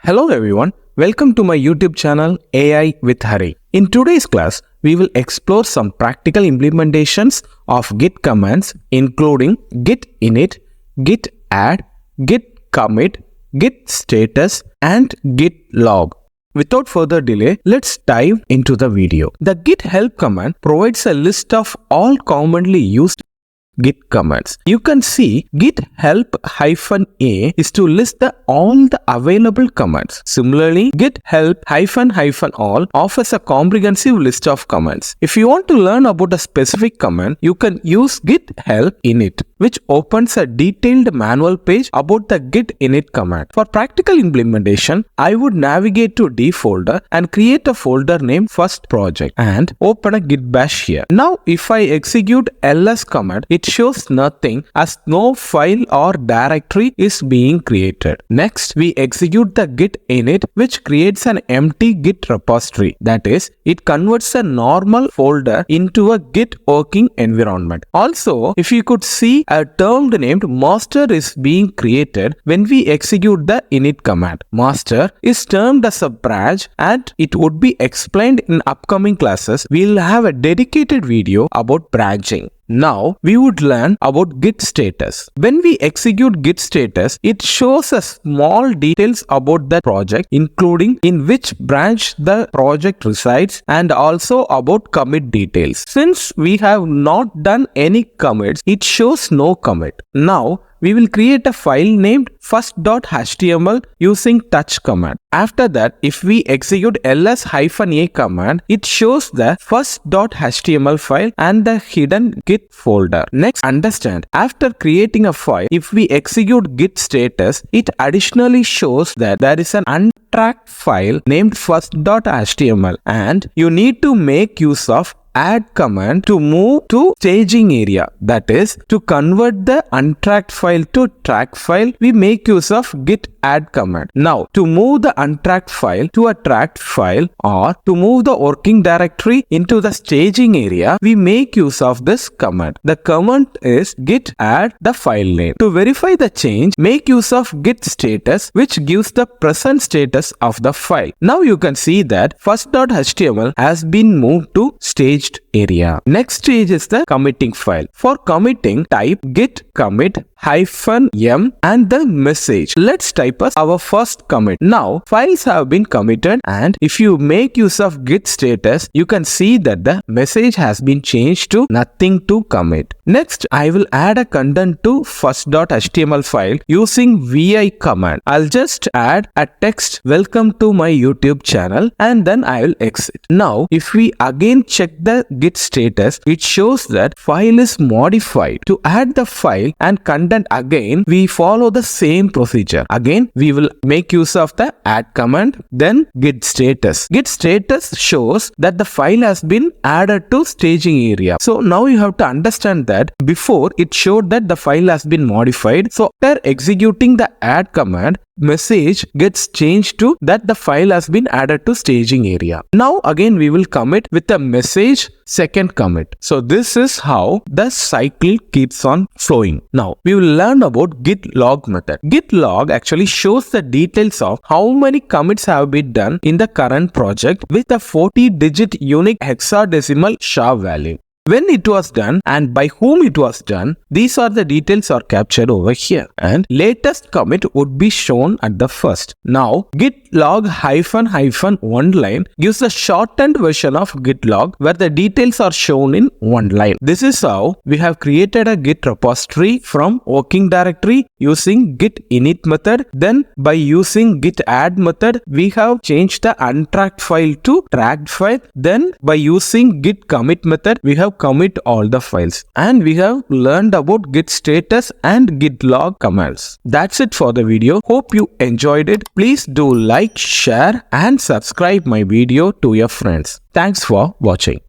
Hello everyone, welcome to my YouTube channel AI with Hari. In today's class, we will explore some practical implementations of Git commands including Git Init, Git Add, Git Commit, Git Status and Git Log. Without further delay, let's dive into the video. The Git help command provides a list of all commonly used Git commands. You can see Git help -a is to list all the available commands. Similarly, Git help -all offers a comprehensive list of commands. If you want to learn about a specific command, you can use Git help init, which opens a detailed manual page about the Git init command. For practical implementation, I would navigate to D folder and create a folder named first project and open a Git bash here. Now, if I execute ls command, it shows nothing as no file or directory is being created. Next, we execute the Git init, which creates an empty Git repository. That is, it converts a normal folder into a Git working environment. Also, if you could see, a term named master is being created when we execute the init command. Master is termed as a branch and it would be explained in upcoming classes. We'll have a dedicated video about branching. Now, we would learn about Git status. When we execute Git status, it shows us small details about the project, including in which branch the project resides and also about commit details. Since we have not done any commits, it shows no commit. Now, we will create a file named first.html using touch command. After that, if we execute ls-a command, it shows the first.html file and the hidden Git folder. Next, understand, after creating a file, if we execute Git status, it additionally shows that there is an untracked file named first.html and you need to make use of add command to move to staging area. That is, to convert the untracked file to tracked file, we make use of git add command. Now, to move the untracked file to a tracked file or to move the working directory into the staging area, we make use of this command. The command is git add the file name. To verify the change, make use of git status, which gives the present status of the file. Now you can see that first.html has been moved to staged area. Next stage is the committing file. For committing, type git commit -m and the message. Let's type as our first commit. Now, files have been committed and if you make use of git status, you can see that the message has been changed to nothing to commit. Next, I will add a content to first.html file using vi command. I'll just add a text, welcome to my YouTube channel, and then I will exit. Now, if we again check the git status, it shows that file is modified. To add the file and content again, we follow the same procedure. Again, we will make use of the add command, then git status. Git status shows that the file has been added to staging area. So now you have to understand that before it showed that the file has been modified. So after executing the add command, message gets changed to that the file has been added to staging area. Now again we will commit with a message second commit. So this is how the cycle keeps on flowing. Now we will learn about Git Log method. Git Log actually shows the details of how many commits have been done in the current project with a 40-digit unique hexadecimal SHA value. When it was done and by whom it was done, these are the details are captured over here and latest commit would be shown at the first. Now, Git log -one line gives a shortened version of Git log where the details are shown in one line. This is how we have created a Git repository from working directory using Git init method. Then by using Git add method, we have changed the untracked file to tracked file. Then by using Git commit method, we have commit all the files and we have learned about Git status and Git log commands. That's it for the video. Hope you enjoyed it. Please do like, share and subscribe my video to your friends. Thanks for watching.